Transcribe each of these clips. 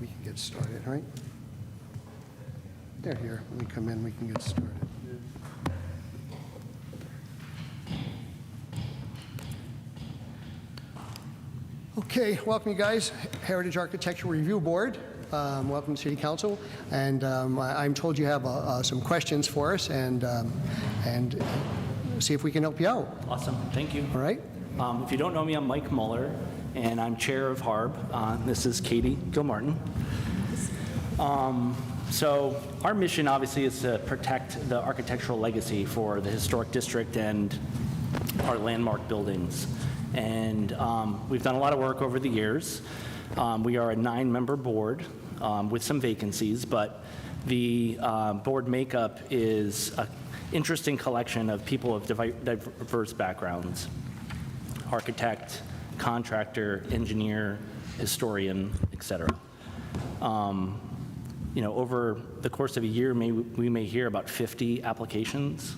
we can get started, right? They're here. When we come in, we can get started. Okay, welcome you guys. Heritage Architecture Review Board. Welcome to City Council. And I'm told you have some questions for us and see if we can help you out. Awesome, thank you. All right? If you don't know me, I'm Mike Muller, and I'm chair of HARB. This is Katie Gilmartin. So our mission, obviously, is to protect the architectural legacy for the historic district and our landmark buildings. And we've done a lot of work over the years. We are a 9-member board with some vacancies, but the board makeup is an interesting collection of people of diverse backgrounds: architect, contractor, engineer, historian, etc. Over the course of a year, we may hear about 50 applications,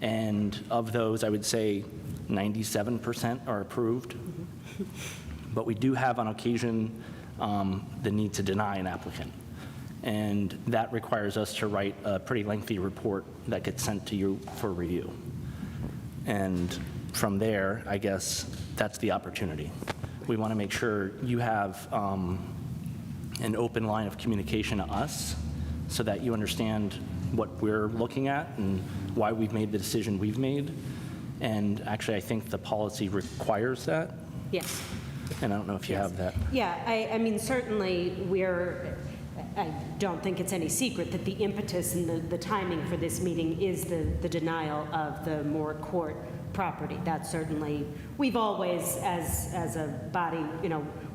and of those, I would say 97% are approved. But we do have on occasion the need to deny an applicant. And that requires us to write a pretty lengthy report that gets sent to you for review. And from there, I guess that's the opportunity. We want to make sure you have an open line of communication to us so that you understand what we're looking at and why we've made the decision we've made. And actually, I think the policy requires that. Yes. And I don't know if you have that. Yeah, I mean, certainly I don't think it's any secret that the impetus and the timing for this meeting is the denial of the Moore Court property. That's certainly, we've always, as a body,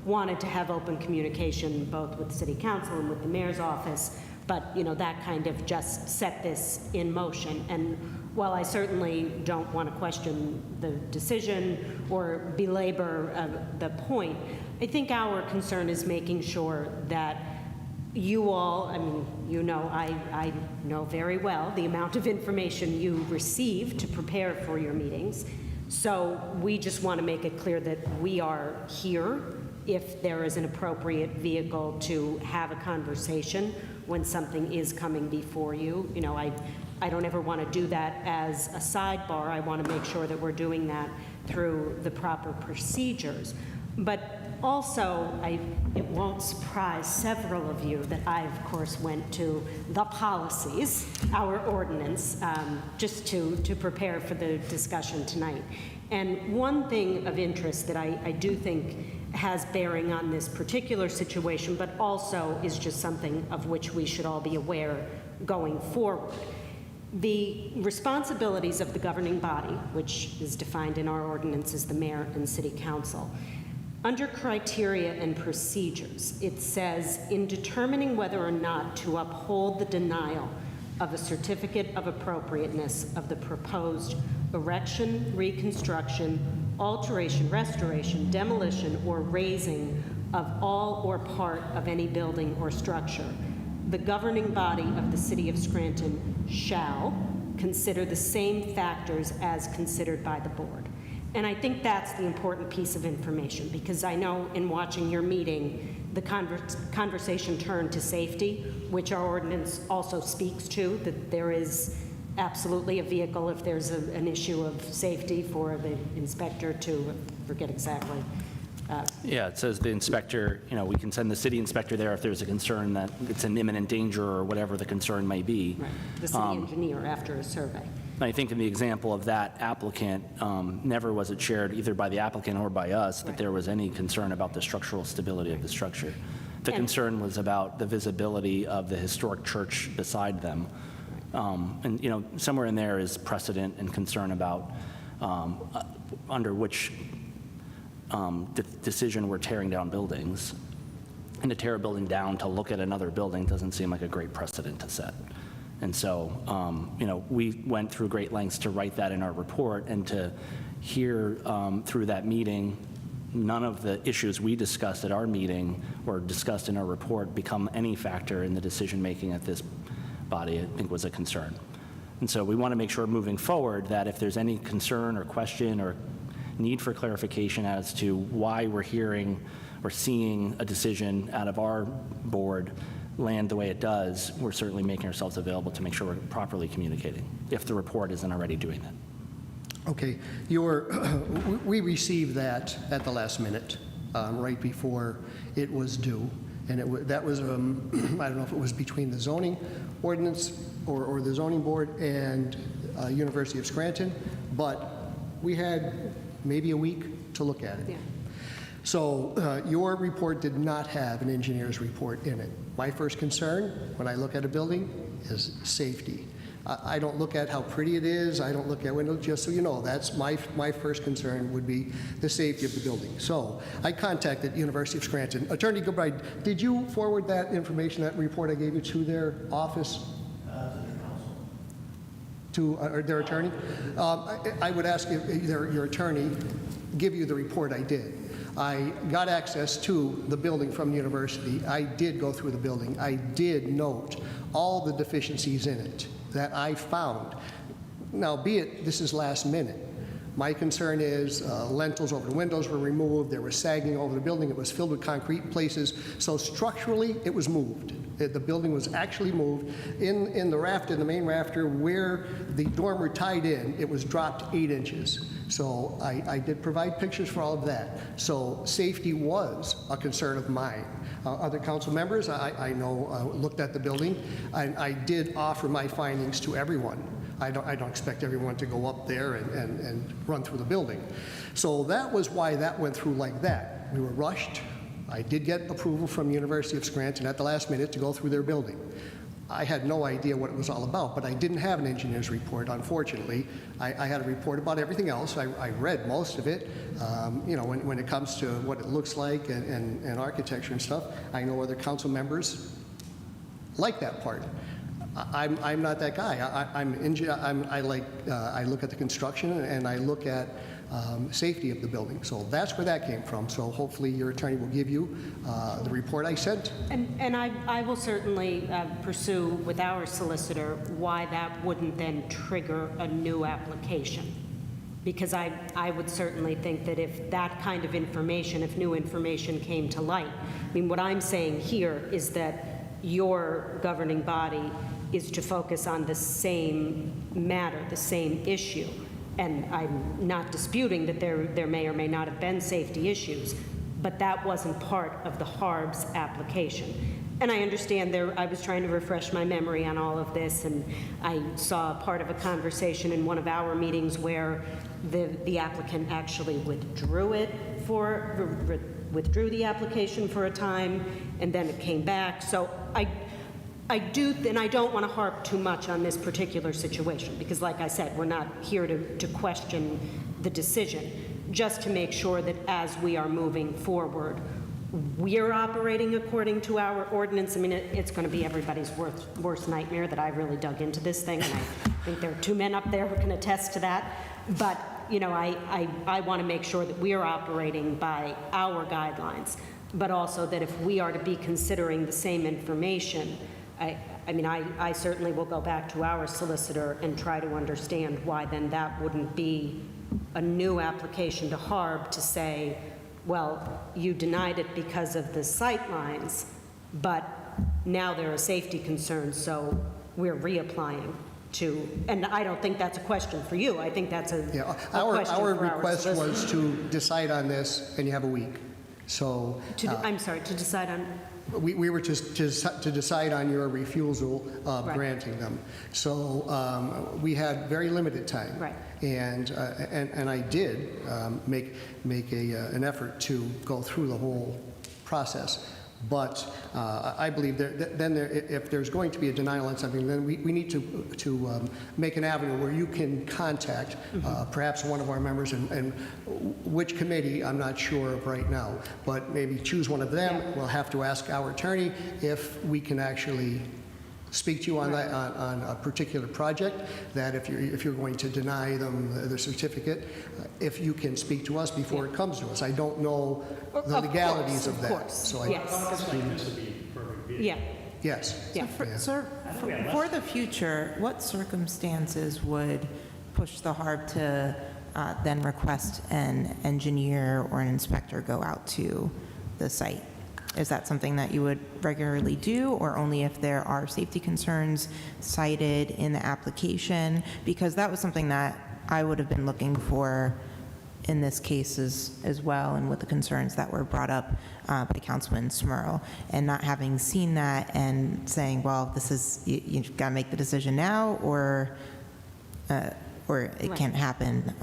wanted to have open communication both with the City Council and with the Mayor's office, but, that kind of just set this in motion. And while I certainly don't want to question the decision or belabor the point, I think our concern is making sure that you all, I mean, I know very well the amount of information you receive to prepare for your meetings. So we just want to make it clear that we are here if there is an appropriate vehicle to have a conversation when something is coming before you. I don't ever want to do that as a sidebar. I want to make sure that we're doing that through the proper procedures. But also, it won't surprise several of you that I, of course, went to the policies, our ordinance, just to prepare for the discussion tonight. And one thing of interest that I do think has bearing on this particular situation, but also is just something of which we should all be aware going forward. The responsibilities of the governing body, which is defined in our ordinance as the mayor and city council, under criteria and procedures, it says, in determining whether or not to uphold the denial of a certificate of appropriateness of the proposed erection, reconstruction, alteration, restoration, demolition, or raising of all or part of any building or structure, the governing body of the City of Scranton shall consider the same factors as considered by the board. And I think that's the important piece of information, because I know in watching your meeting, the conversation turned to safety, which our ordinance also speaks to, that there is absolutely a vehicle if there's an issue of safety for the inspector to, forget exactly. Yeah, it says the inspector, we can send the city inspector there if there's a concern that it's an imminent danger or whatever the concern may be. Right, the city engineer after a survey. I think in the example of that applicant, never was it shared either by the applicant or by us that there was any concern about the structural stability of the structure. The concern was about the visibility of the historic church beside them. And somewhere in there is precedent and concern about under which decision we're tearing down buildings. And to tear a building down to look at another building doesn't seem like a great precedent to set. And so, we went through great lengths to write that in our report and to hear through that meeting, none of the issues we discussed at our meeting or discussed in our report become any factor in the decision-making at this body. I think was a concern. And so we want to make sure moving forward that if there's any concern or question or need for clarification as to why we're hearing or seeing a decision out of our board land the way it does, we're certainly making ourselves available to make sure we're properly communicating, if the report isn't already doing that. Okay, we received that at the last minute, right before it was due, and that was, I don't know if it was between the zoning ordinance or the zoning board and University of Scranton, but we had maybe a week to look at it. Yeah. So your report did not have an engineer's report in it. My first concern when I look at a building is safety. I don't look at how pretty it is, I don't look at windows, just so you know, that's my first concern would be the safety of the building. So I contacted University of Scranton. Attorney Gilbride, did you forward that information, that report I gave you to their office? To their attorney? I would ask if your attorney give you the report I did. I got access to the building from the university. I did go through the building. I did note all the deficiencies in it that I found. Now, be it this is last minute, my concern is lentils over the windows were removed, there was sagging over the building, it was filled with concrete in places, so structurally it was moved. The building was actually moved. In the rafter, the main rafter, where the dormer tied in, it was dropped 8 inches. So I did provide pictures for all of that. So safety was a concern of mine. Other council members, I know, looked at the building, and I did offer my findings to everyone. I don't expect everyone to go up there and run through the building. So that was why that went through like that. We were rushed. I did get approval from the University of Scranton at the last minute to go through their building. I had no idea what it was all about, but I didn't have an engineer's report, unfortunately. I had a report about everything else. I read most of it. You know, when it comes to what it looks like and architecture and stuff, I know other council members like that part. I'm not that guy. I look at the construction and I look at safety of the building. So that's where that came from. So hopefully your attorney will give you the report I sent. And I will certainly pursue with our solicitor why that wouldn't then trigger a new application. Because I would certainly think that if that kind of information, if new information came to light, I mean, what I'm saying here is that your governing body is to focus on the same matter, the same issue. And I'm not disputing that there may or may not have been safety issues, but that wasn't part of the HARB's application. And I understand I was trying to refresh my memory on all of this, and I saw part of a conversation in one of our meetings where the applicant actually withdrew the application for a time, and then it came back. So I do, and I don't want to harp too much on this particular situation, because like I said, we're not here to question the decision, just to make sure that as we are moving forward, we're operating according to our ordinance. I mean, it's going to be everybody's worst nightmare that I really dug into this thing, and I think there are 2 men up there who can attest to that. But, you know, I want to make sure that we are operating by our guidelines, but also that if we are to be considering the same information, I mean, I certainly will go back to our solicitor and try to understand why then that wouldn't be a new application to HARB to say, well, you denied it because of the sight lines, but now there are safety concerns, so we're reapplying to, and I don't think that's a question for you. I think that's a question for our solicitor. Our request was to decide on this, and you have a week. So I'm sorry, to decide on? We were to decide on your refusal of Right. granting them. So we had very limited time. Right. And I did make an effort to go through the whole process. But I believe if there's going to be a denial on something, then we need to make an avenue where you can contact perhaps one of our members, and which committee, I'm not sure of right now, but maybe choose one of them. Yeah. We'll have to ask our attorney if we can actually speak to you on that, on a particular project, that if you're going to deny them the certificate, if you can speak to us before it comes to us. I don't know the legalities of that. Of course, So yes. Yeah. Yes. Yeah. Sir, for the future, what circumstances would push the HARB to then request an engineer or an inspector go out to the site? Is that something that you would regularly do, or only if there are safety concerns cited in the application? Because that was something that I would have been looking for in this case as well, and with the concerns that were brought up by Councilman Smurl, and not having seen that and saying, well, this is, you've got to make the decision now, or it can't happen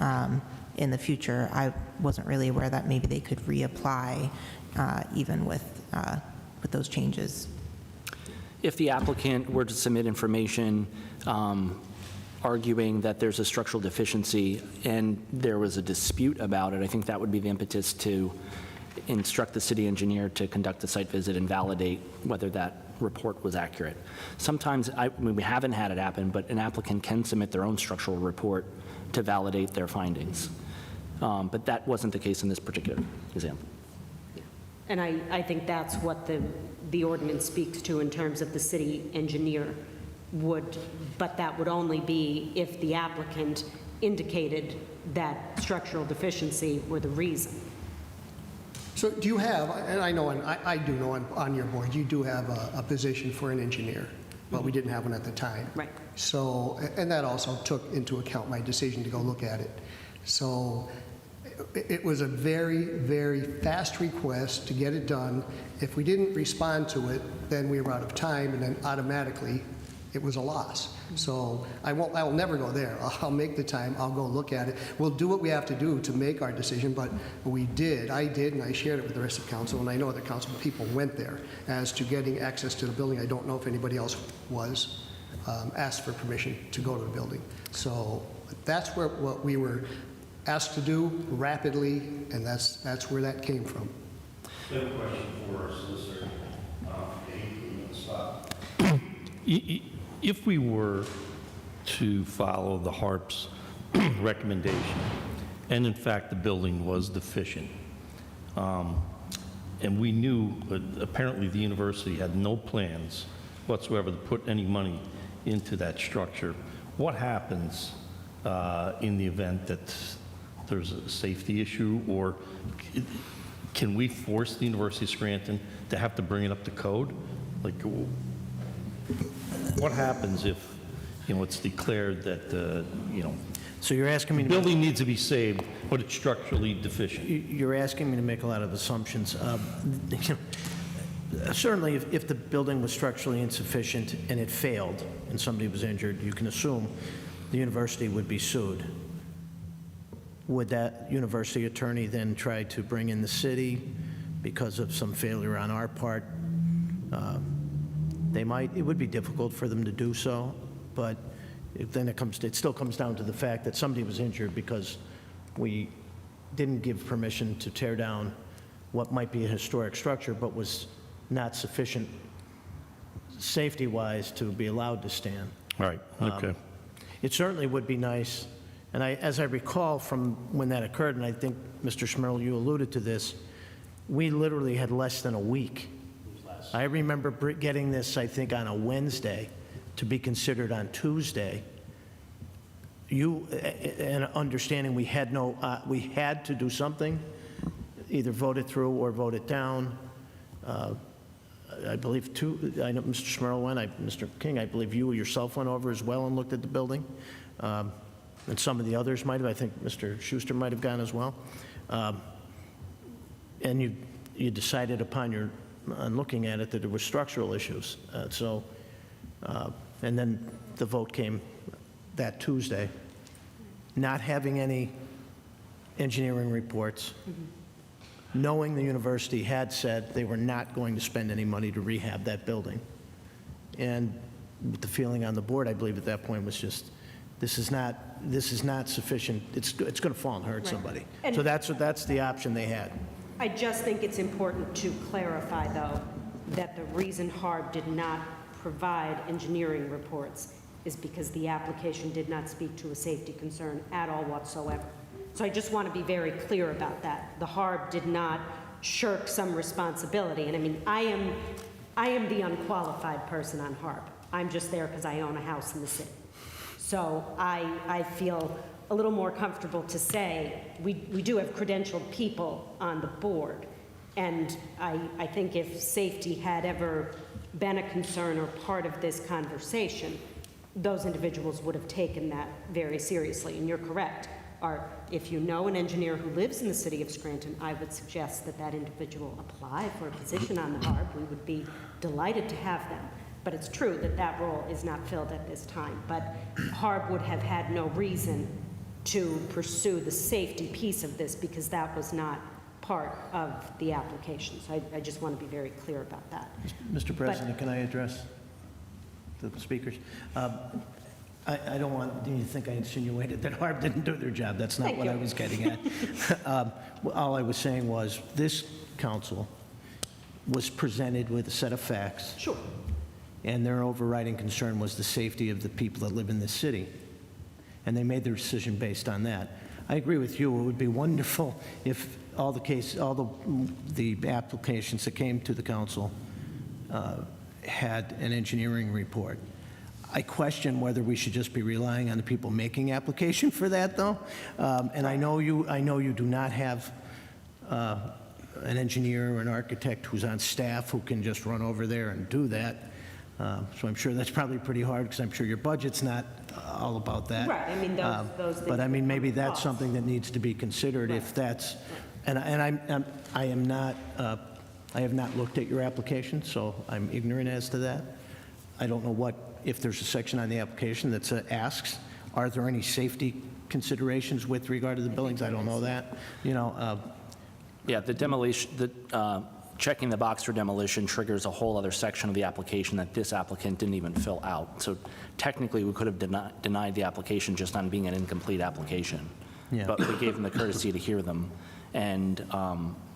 in the future. I wasn't really aware that maybe they could reapply even with those changes. If the applicant were to submit information arguing that there's a structural deficiency and there was a dispute about it, I think that would be the impetus to instruct the city engineer to conduct a site visit and validate whether that report was accurate. Sometimes, I mean, we haven't had it happen, but an applicant can submit their own structural report to validate their findings. But that wasn't the case in this particular example. And I think that's what the ordinance speaks to in terms of the city engineer would, but that would only be if the applicant indicated that structural deficiency were the reason. So do you have, and I know, and I do know on your board, you do have a position for an engineer, but we didn't have one at the time. Right. So, and that also took into account my decision to go look at it. So it was a very, very fast request to get it done. If we didn't respond to it, then we were out of time, and then automatically it was a loss. So I will never go there. I'll make the time, I'll go look at it. We'll do what we have to do to make our decision, but I did, and I shared it with the rest of council, and I know that council people went there as to getting access to the building. I don't know if anybody else was asked for permission to go to the building. So that's what we were asked to do rapidly, and that's where that came from. I have a question for our solicitor. On the spot. If we were to follow the HARB's recommendation, and in fact the building was deficient, and we knew, apparently the university had no plans whatsoever to put any money into that structure, what happens in the event that there's a safety issue, or can we force the University of Scranton to have to bring it up to code? Like, what happens if, it's declared that, So you're asking me the to, building needs to be saved, but it's structurally deficient? you're asking me to make a lot of assumptions. Certainly, if the building was structurally insufficient and it failed and somebody was injured, you can assume the university would be sued. Would that university attorney then try to bring in the city because of some failure on our part? They might. It would be difficult for them to do so, but then it still comes down to the fact that somebody was injured because we didn't give permission to tear down what might be a historic structure, but was not sufficient safety-wise to be allowed to stand. Right, okay. It certainly would be nice, and as I recall from when that occurred, and I think, Mr. Smurl, you alluded to this, we literally had less than a week. I remember getting this, I think, on a Wednesday to be considered on Tuesday. And understanding we had to do something, either vote it through or vote it down. I believe I know Mr. Smurl went, Mr. King, I believe you yourself went over as well and looked at the building. And some of the others might have, I think Mr. Schuster might have gone as well. And you decided upon on looking at it that there were structural issues. And then the vote came that Tuesday. Not having any engineering reports, knowing the university had said they were not going to spend any money to rehab that building. And the feeling on the board, I believe at that point, was just, this is not sufficient. It's going to fall and hurt somebody. And so that's the option they had. I just think it's important to clarify, though, that the reason HARB did not provide engineering reports is because the application did not speak to a safety concern at all whatsoever. So I just want to be very clear about that. The HARB did not shirk some responsibility. And I mean, I am the unqualified person on HARB. I'm just there because I own a house in the city. So I feel a little more comfortable to say we do have credentialed people on the board. And I think if safety had ever been a concern or part of this conversation, those individuals would have taken that very seriously. And you're correct. If you know an engineer who lives in the city of Scranton, I would suggest that that individual apply for a position on the HARB. We would be delighted to have them. But it's true that that role is not filled at this time. But HARB would have had no reason to pursue the safety piece of this because that was not part of the application. So I just want to be very clear about that. Mr. President, can I address the speakers? I don't want you to think I insinuated that HARB didn't do their job. That's not what I was getting at. All I was saying was this council was presented with a set of facts. Sure. And their overriding concern was the safety of the people that live in this city. And they made their decision based on that. I agree with you. It would be wonderful if all the applications that came to the council had an engineering report. I question whether we should just be relying on the people making application for that, though. And I know you do not have an engineer or an architect who's on staff who can just run over there and do that. So I'm sure that's probably pretty hard because I'm sure your budget's not all about that. Right, I mean, those things. But I mean, maybe become that's costs. something that needs to be considered if that's, and I am not, I have not looked at your application, so I'm ignorant as to that. I don't know if there's a section on the application that asks, are there any safety considerations with regard to the buildings? I don't know that, Yeah, the demolition, checking the box for demolition triggers a whole other section of the application that this applicant didn't even fill out. So technically, we could have denied the application just on being an incomplete application. Yeah. But we gave them the courtesy to hear them. And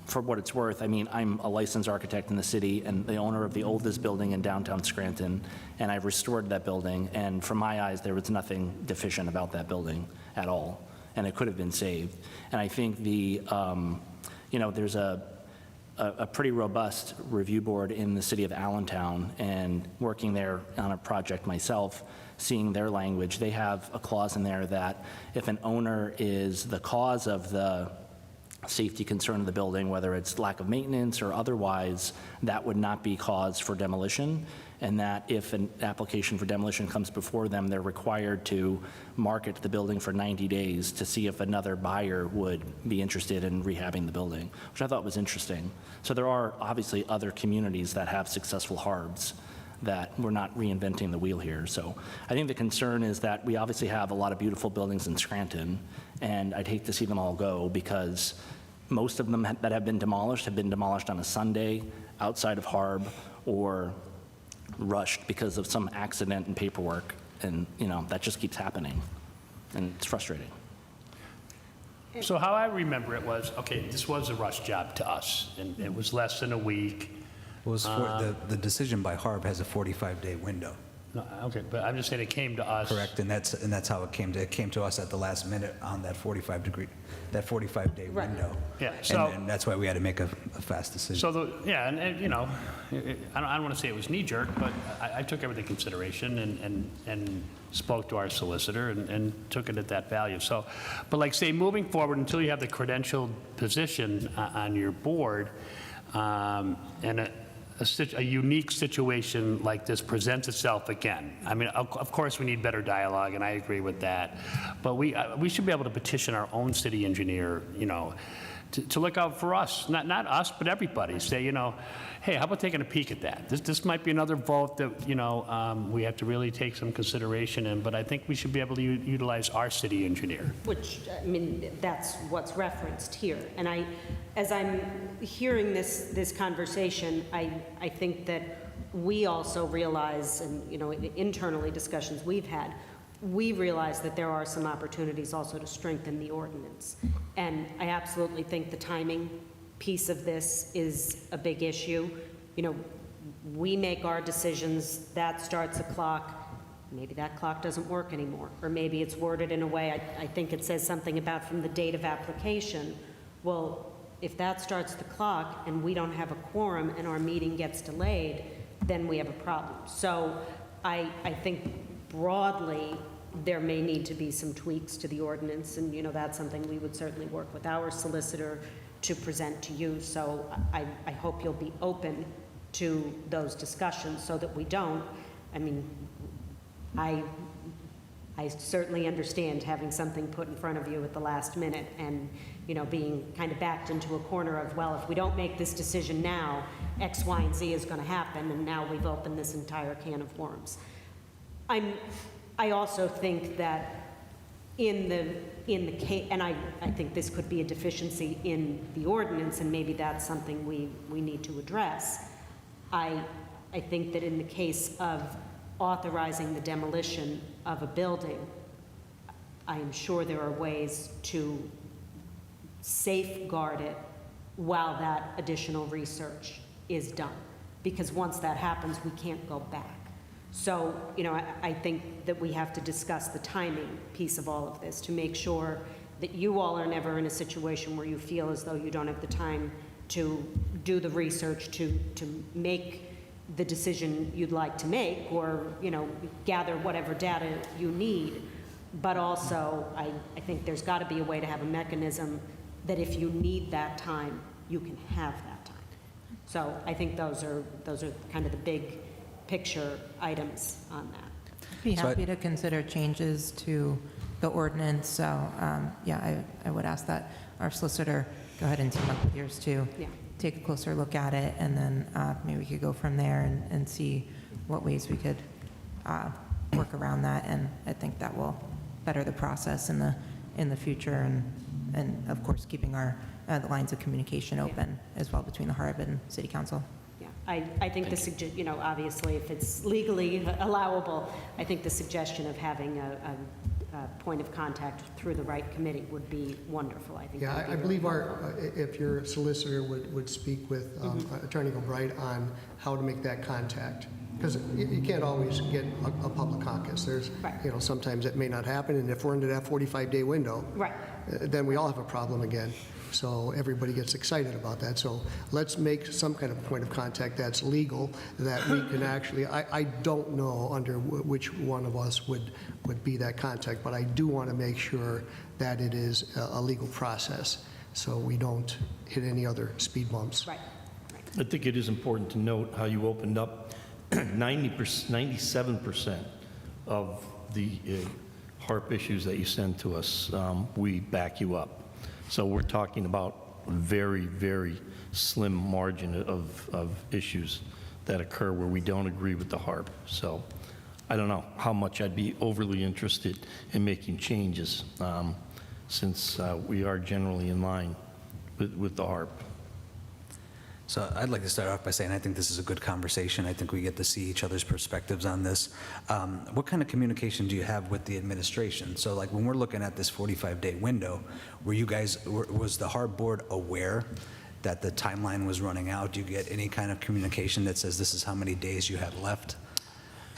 for what it's worth, I mean, I'm a licensed architect in the city and the owner of the oldest building in downtown Scranton, and I've restored that building, and from my eyes, there was nothing deficient about that building at all, and it could have been saved. And I think there's a pretty robust review board in the city of Allentown, and working there on a project myself, seeing their language, they have a clause in there that if an owner is the cause of the safety concern of the building, whether it's lack of maintenance or otherwise, that would not be cause for demolition, and that if an application for demolition comes before them, they're required to market the building for 90 days to see if another buyer would be interested in rehabbing the building, which I thought was interesting. So there are obviously other communities that have successful HARBs that we're not reinventing the wheel here. So I think the concern is that we obviously have a lot of beautiful buildings in Scranton, and I'd hate to see them all go because most of them that have been demolished on a Sunday outside of HARB or rushed because of some accident in paperwork, and that just keeps happening, and it's frustrating. So how I remember it was, okay, this was a rush job to us, and it was less than a week. Was the decision by HARB has a 45-day window. No, okay, but I'm just saying it came to us. Correct, and that's how it came to. It came to us at the last minute on that 45-day Right. window. Yeah, so- and that's why we had to make a fast decision. So, I don't want to say it was knee-jerk, but I took everything into consideration and spoke to our solicitor and took it at that value. So, but like say, moving forward, until you have the credentialed position on your board, and a unique situation like this presents itself again. I mean, of course, we need better dialogue, and I agree with that. But we should be able to petition our own city engineer, to look out for us, not us, but everybody. Say, hey, how about taking a peek at that? This might be another vote that, we have to really take some consideration in, but I think we should be able to utilize our city engineer. Which, I mean, that's what's referenced here. And as I'm hearing this conversation, I think that we also realize, and, internally discussions we've had, we realize that there are some opportunities also to strengthen the ordinance. And I absolutely think the timing piece of this is a big issue. We make our decisions, that starts a clock, maybe that clock doesn't work anymore, or maybe it's worded in a way, I think it says something about from the date of application. Well, if that starts the clock and we don't have a quorum and our meeting gets delayed, then we have a problem. So I think broadly, there may need to be some tweaks to the ordinance, and that's something we would certainly work with our solicitor to present to you. So I hope you'll be open to those discussions so that we don't. I mean, I certainly understand having something put in front of you at the last minute and, you know, being kind of backed into a corner of, well, if we don't make this decision now, X, Y, and Z is going to happen, and now we've opened this entire can of worms. I also think that in the case, and I think this could be a deficiency in the ordinance, and maybe that's something we need to address. I think that in the case of authorizing the demolition of a building, I am sure there are ways to safeguard it while that additional research is done. Because once that happens, we can't go back. So, you know, I think that we have to discuss the timing piece of all of this to make sure that you all are never in a situation where you feel as though you don't have the time to do the research, to make the decision you'd like to make, or, you know, gather whatever data you need. But also, I think there's got to be a way to have a mechanism that if you need that time, you can have that time. So I think those are kind of the big picture items on that. I'd be happy to consider changes to the ordinance. So, yeah, I would ask that our solicitor go ahead and team up with yours to take a closer look at it, and then maybe we could go from there and see what ways we could work around that. And I think that will better the process in the future, and of course keeping our the lines of communication open as well between the HARB and City Council. Yeah, I think you know, obviously, if it's legally allowable, I think the suggestion of having a point of contact through the right committee would be wonderful. I think. Yeah, I believe if your solicitor would speak with Attorney Gilbride on how to make that contact, because you can't always get a public caucus. There's, you know, sometimes it may not happen, and if we're into that 45-day window, then we all have a problem again. So everybody gets excited about that. So let's make some kind of point of contact that's legal, that we can actually, I don't know under which one of us would be that contact, but I do want to make sure that it is a legal process so we don't hit any other speed bumps. Right. I think it is important to note how you opened up 97% of the HARP issues that you send to us, we back you up. So we're talking about a very, very slim margin of issues that occur where we don't agree with the HARB. So I don't know how much I'd be overly interested in making changes since we are generally in line with the HARB. So I'd like to start off by saying I think this is a good conversation. I think we get to see each other's perspectives on this. What kind of communication do you have with the administration? So like when we're looking at this 45-day window, was the HARB board aware that the timeline was running out? Do you get any kind of communication that says this is how many days you had left?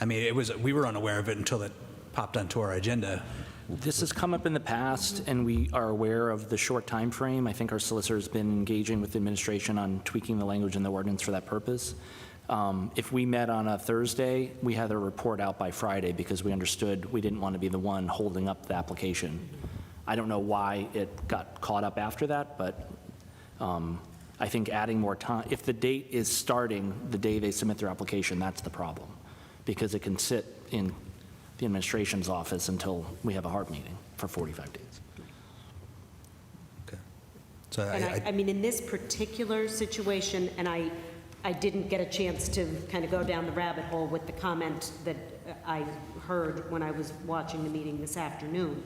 I mean, we were unaware of it until it popped onto our agenda. This has come up in the past, and we are aware of the short time frame. I think our solicitor has been engaging with the administration on tweaking the language in the ordinance for that purpose. If we met on a Thursday, we had a report out by Friday because we understood we didn't want to be the one holding up the application. I don't know why it got caught up after that, but I think adding more time, if the date is starting the day they submit their application, that's the problem, because it can sit in the administration's office until we have a HARB meeting for 45 days. Okay. So And I mean, in this particular situation, and I didn't get a chance to kind of go down the rabbit hole with the comment that I heard when I was watching the meeting this afternoon,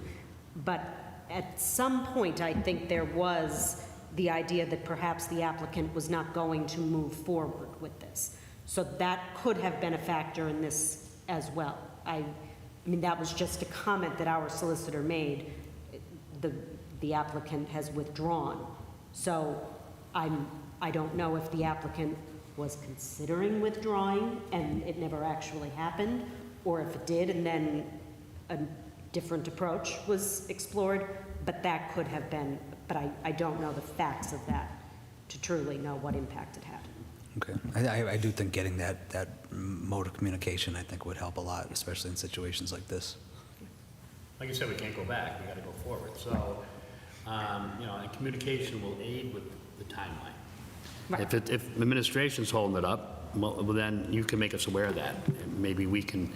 but at some point, I think there was the idea that perhaps the applicant was not going to move forward with this. So that could have been a factor in this as well. I mean, that was just a comment that our solicitor made. The applicant has withdrawn. So I don't know if the applicant was considering withdrawing and it never actually happened, or if it did and then a different approach was explored, but that could have been, but I don't know the facts of that to truly know what impact it had. Okay. I do think getting that mode of communication, I think, would help a lot, especially in situations like this. Like you said, we can't go back, we got to go forward. So And communication will aid with the timeline. Right. If administration's holding it up, well, then you can make us aware of that. And maybe we can,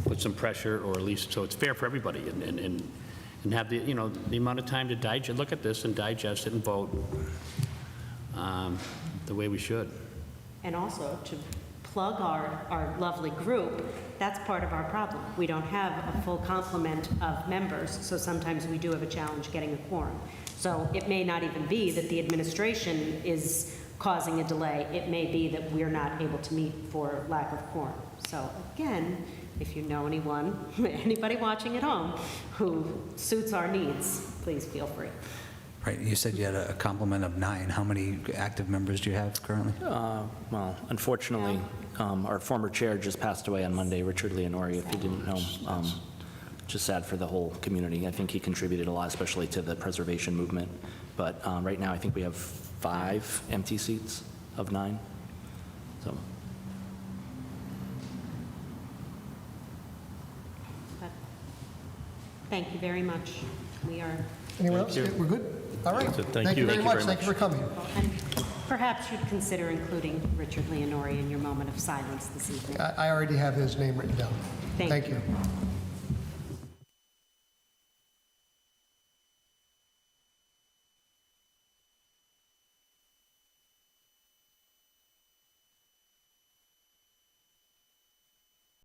put some pressure, or at least so it's fair for everybody, and have the, the amount of time to digest, look at this and digest it and vote the way we should. And also to plug our lovely group, that's part of our problem. We don't have a full complement of members, so sometimes we do have a challenge getting a quorum. So it may not even be that the administration is causing a delay. It may be that we're not able to meet for lack of quorum. So again, if you know anyone, anybody watching at home who suits our needs, please feel free. Right, you said you had a complement of 9. How many active members do you have currently? Well, unfortunately, our former chair just passed away on Monday, Richard Leonori, if you didn't know. Just sad for the whole community. I think he contributed a lot, especially to the preservation movement. But right now, I think we have 5 empty seats of 9. So. But thank you very much. We are, Anyone else? We're good? All right. That's it. Thank Thank you you. very much. Thank you for coming. and perhaps you'd consider including Richard Leonori in your moment of silence this evening. I already have his name written down. Thank Thank you.